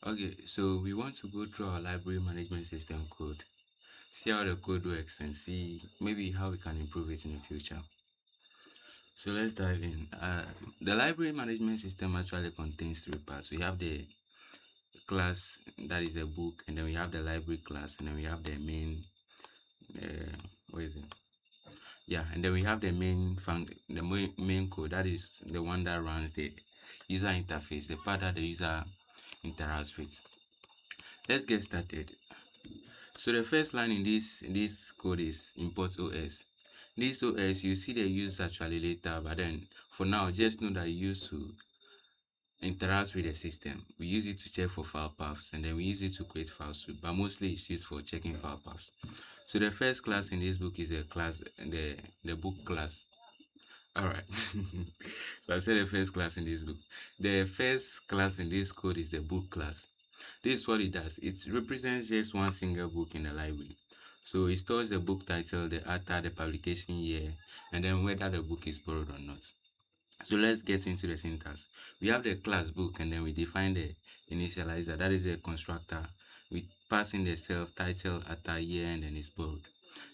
Okay, so we want to go through our library management system code, see how the code works, and see maybe how we can improve it in the future. So let's dive in. The library management system actually contains three parts. We have the class, that is a book, and then we have the library class, and then we have the main. What is it? Yeah, and then we have the main code. That is the one that runs the user interface, the part that the user interacts with. Let's get started. So the first line in this code is import OS. This OS, you see the use actually later, but then for now, just know that you use to interact with the system. We use it to check for file paths, and then we use it to create files too, but mostly it's used for checking file paths. So the first class in this book is a class, the book class. All right. So I said the first class in this book. The first class in this code is the book class. This is what it does. It represents just one single book in the library. So it stores the book title, the author, the publication year, and then whether the book is borrowed or not. So let's get into the syntax. We have the class book, and then we define the initializer. That is the constructor. We pass in the self, title, author, year, and then it's borrowed.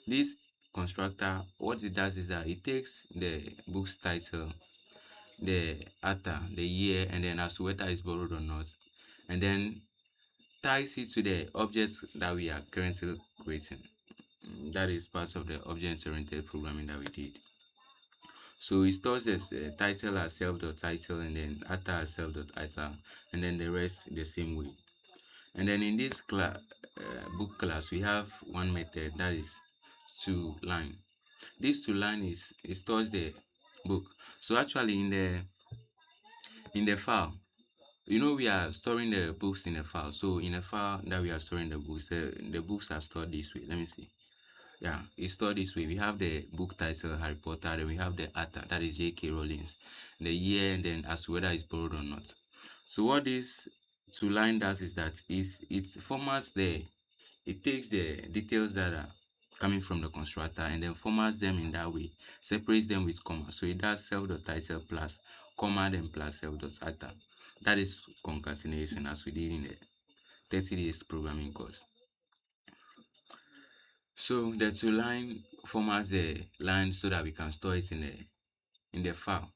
This constructor, what it does is that it takes the book's title, the author, the year, and then as to whether it's borrowed or not, and then ties it to the objects that we are currently creating. That is part of the object-oriented programming that we did. So it stores the title as self.title, and then author as self.author, and then the rest the same way. And then in this book class, we have one method that is toLine. This toLine is it stores the book. So actually in the file, we are storing the books in a file. So in a file that we are storing the books, the books are stored this way. Let me see. Yeah, it's stored this way. We have the book title Harry Potter, then we have the author, that is J.K. Rowling, the year, and then as to whether it's borrowed or not. So what this toLine does is that it formats it takes the details that are coming from the constructor and then formats them in that way, separates them with comma. So it does self.title plus comma then plus self.author. That is concatenation, as we did in the 30 days programming course. So the toLine formats the line so that we can store it in the file.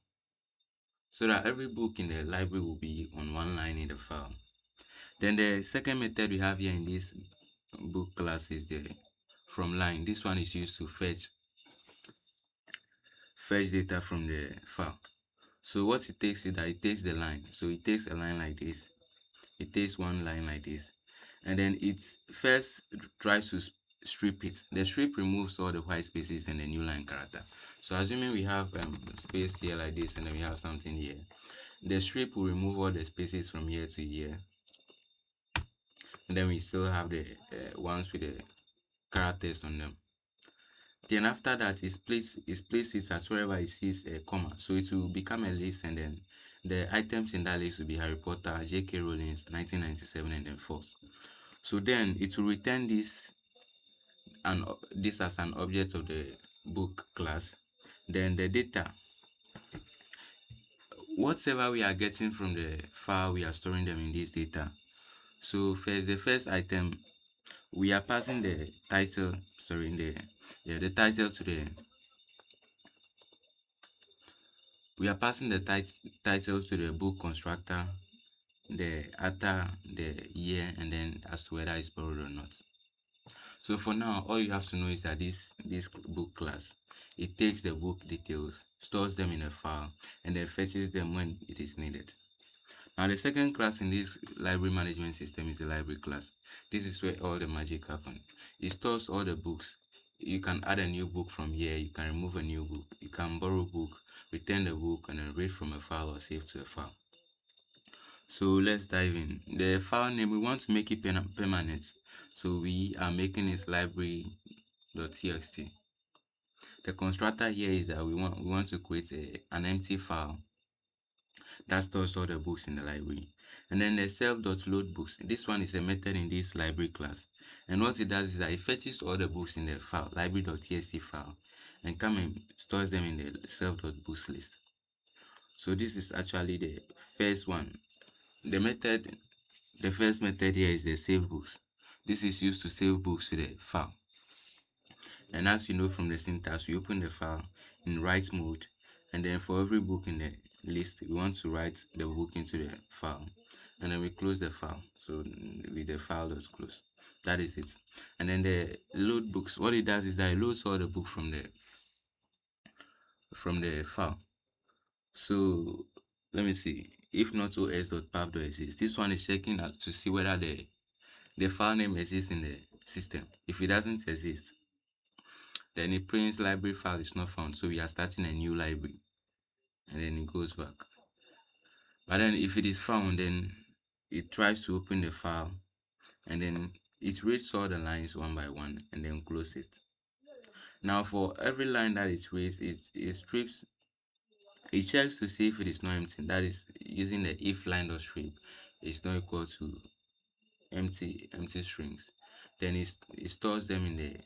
So that every book in the library will be on one line in the file. Then the second method we have here in this book class is the from line. This one is used to fetch data from the file. So what it takes is that it takes the line. So it takes a line like this. It takes one line like this. And then it first tries to strip it. The strip removes all the white spaces and the new line character. So assuming we have space here like this, and then we have something here, the strip will remove all the spaces from here to here, and then we still have the ones with the characters on them. Then after that, it places it at wherever it sees a comma, so it will become a list, and then the items in that list will be Harry Potter, J.K. Rowling, 1997, and then false. So then it will return this as an object of the book class. Then the data, whatever we are getting from the file, we are storing them in this data. So first, the first item, we are passing the title, the title to the, we are passing the title to the book constructor, the author, the year, and then as to whether it's borrowed or not. So for now, all you have to know is that this book class, it takes the book details, stores them in a file, and then fetches them when it is needed. Now the second class in this library management system is the library class. This is where all the magic happens. It stores all the books. You can add a new book from here, you can remove a new book, you can borrow book, return the book, and then read from a file or save to a file. So let's dive in. The file name, we want to make it permanent. So we are making it library.txt. The constructor here is that we want to create an empty file that stores all the books in the library. And then the self.loadBooks. This one is a method in this library class. And what it does is that it fetches all the books in the file, library.txt file, and come and stores them in the self.books list. So this is actually the first one. The method The first method here is the save books. This is used to save books to the file. And as you know from the syntax, we open the file in write mode, and then for every book in the list, we want to write the book into the file, and then we close the file. So with the file that's closed, that is it. And then the load books, what it does is that it loads all the book from the file. So let me see. If not os.path.exist, this one is checking out to see whether the file name exists in the system. If it doesn't exist, then it prints library file is not found, so we are starting a new library, and then it goes back. But then if it is found, then it tries to open the file, and then it reads all the lines one by one and then close it. Now for every line that it reads, it strips, it checks to see if it is not empty. That is using the if line dot strip is not equal to empty strings. Then it stores them in the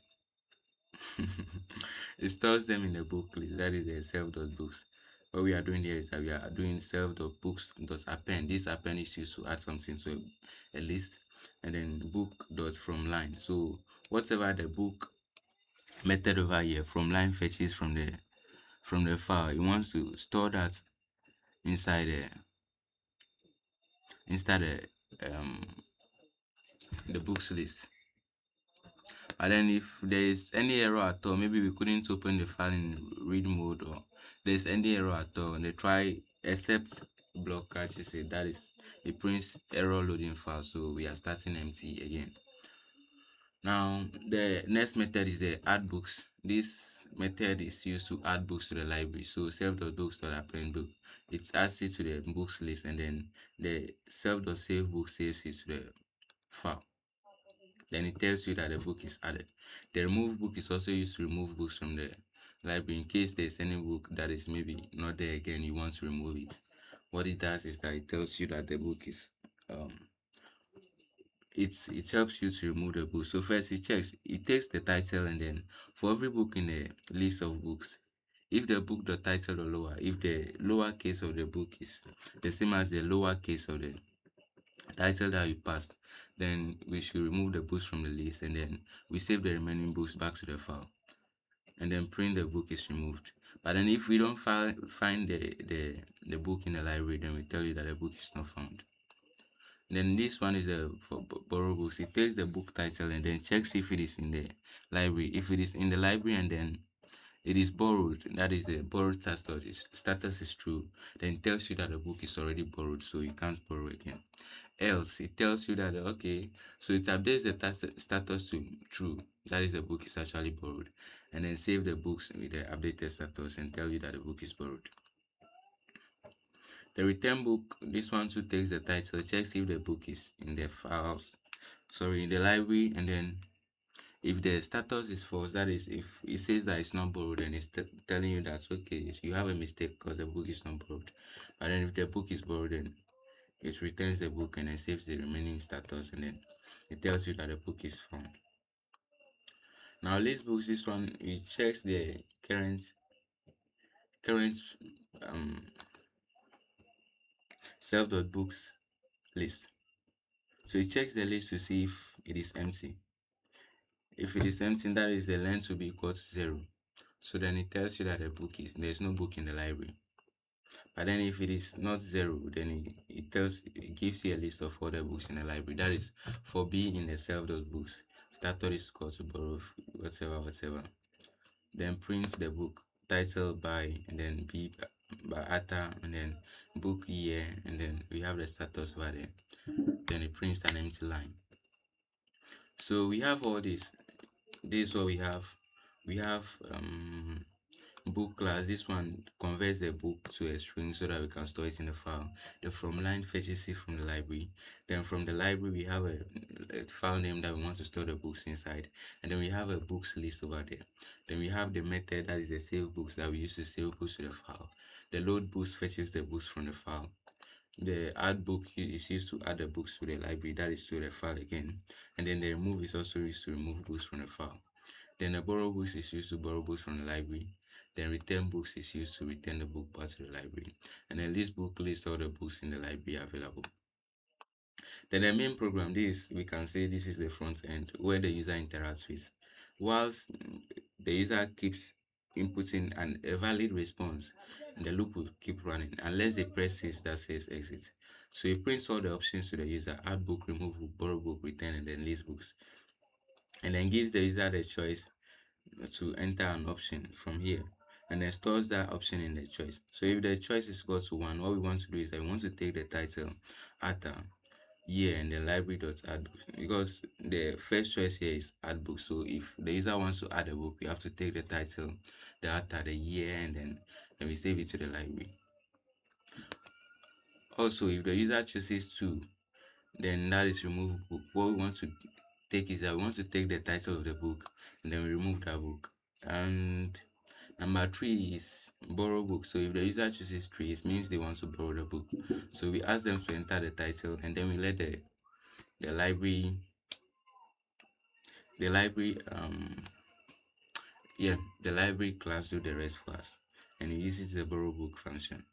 it stores them in the book list. That is the self.books. What we are doing here is that we are doing self.books.append. This append is used to add something to a list, and then book.fromLine. So whatever the book method over here from line fetches from the file, it wants to store that inside the books list. And then if there is any error at all, maybe we couldn't open the file in read mode, or there's any error at all, and they try except block catches it, that is, it prints error loading file, so we are starting empty again. Now the next method is the add books. This method is used to add books to the library. So self.books.append book, it adds it to the books list, and then the self.savebook saves it to the file. Then it tells you that the book is added. The remove book is also used to remove books from the library in case there's any book that is maybe not there again, you want to remove it. What it does is that it tells you that the book is it helps you to remove the book. So first it takes the title, and then for every book in the list of books, if the book the title or lower, if the lower case of the book is the same as the lower case of the title that we passed, then we should remove the books from the list, and then we save the remaining books back to the file, and then print the book is removed. But then if we don't find the book in the library, then we tell you that the book is not found. Then this one is for borrow books. It takes the book title and then checks if it is in the library. If it is in the library and then it is borrowed, that is the borrowed status is true, then it tells you that the book is already borrowed, so you can't borrow again. Else it tells you that okay, so it updates the status to true, that is the book is actually borrowed, and then save the books with the updated status and tell you that the book is borrowed. The return book, this one too takes the title, checks if the book is in the in the library, and then if the status is false, that is, if it says that it's not borrowed, then it's telling you that okay, you have a mistake because the book is not borrowed. But then if the book is borrowed, then it returns the book and then saves the remaining status, and then it tells you that the book is found. Now list books, this one it checks the current self.books list. So it checks the list to see if it is empty. If it is empty, that is the length will be equal to 0. So then it tells you that there's no book in the library. But then if it is not 0, then it gives you a list of all the books in the library. That is for being in the self.books. Starter is equal to borrow whatever. Then print the book title by, and then B by author, and then book year, and then we have the status over there. Then it prints an empty line. So we have all this. This is what we have. We have book class. This one converts the book to a string so that we can store it in the file. The from line fetches it from the library. Then from the library we have a file name that we want to store the books inside, and then we have a books list over there. Then we have the method that is the save books that we use to save books to the file. The load books fetches the books from the file. The add book is used to add the books to the library, that is to the file again. And then the remove is also used to remove books from the file. Then the borrow books is used to borrow books from the library. Then return books is used to return the book back to the library. And then list book lists all the books in the library available. Then the main program, this we can say this is the front end where the user interacts with. Whilst the user keeps inputting a valid response, the loop will keep running unless they press this that says exit. So it prints all the options to the user: add book, remove book, borrow book, return, and then list books. And then gives the user the choice to enter an option from here, and then stores that option in the choice. So if the choice is equal to 1, what we want to do is that we want to take the title, add year, and the library dot add book, because the first choice here is add book. So if the user wants to add a book, we have to take the title, the author, the year, and then we save it to the library. Also, if the user chooses to, then that is remove book. What we want to take is that we want to take the title of the book and then we remove that book. And number 3 is borrow book. So if the user chooses 3, it means they want to borrow the book. So we ask them to enter the title, and then we let the library the library yeah the library class do the rest for us, and it uses the borrow book function.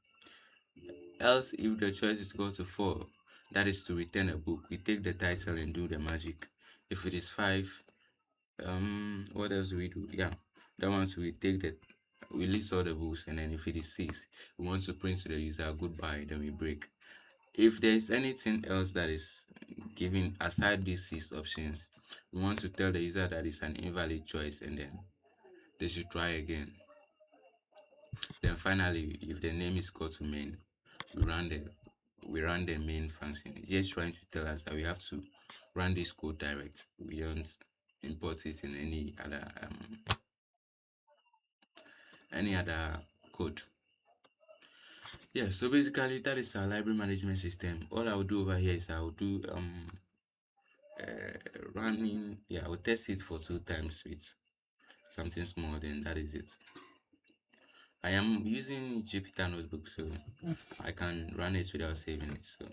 Else, if the choice is equal to 4, that is to return a book, we take the title and do the magic. If it is 5, what else do we do? Yeah, that one, so we list all the books, and then if it is 6, we want to print to the user goodbye, then we break. If there is anything else that is given aside these 6 options, we want to tell the user that it's an invalid choice, and then they should try again. Then finally, if the name is equal to main, we run the main function. It's just trying to tell us that we have to run this code direct. We don't import it in any other code. Yeah, so basically that is our library management system. All I will do over here is I will do running. Yeah, I will test it for 2 times with something small, then that is it. I am using Jupyter Notebook, so I can run it without saving it. So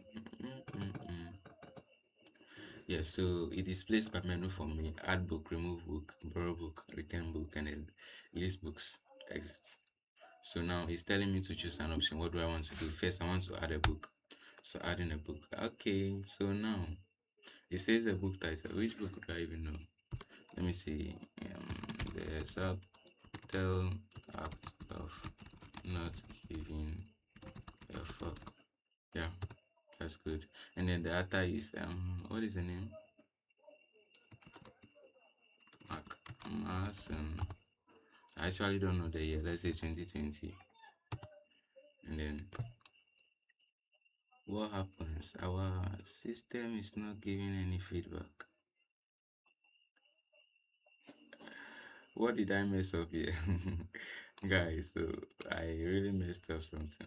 yeah, so it displays my menu for me: add book, remove book, borrow book, return book, and then list books, exit. So now it's telling me to choose an option. What do I want to do? First, I want to add a book. So adding a book. Okay, so now it says a book title. Which book do I even know? Let me see. The subtle act of not giving a fuck. Yeah, that's good. And then the author is what is the name? Mark Mason. I actually don't know the year. Let's say 2020. And then what happens? Our system is not giving any feedback. What did I mess up here? Guys, so I really messed up something.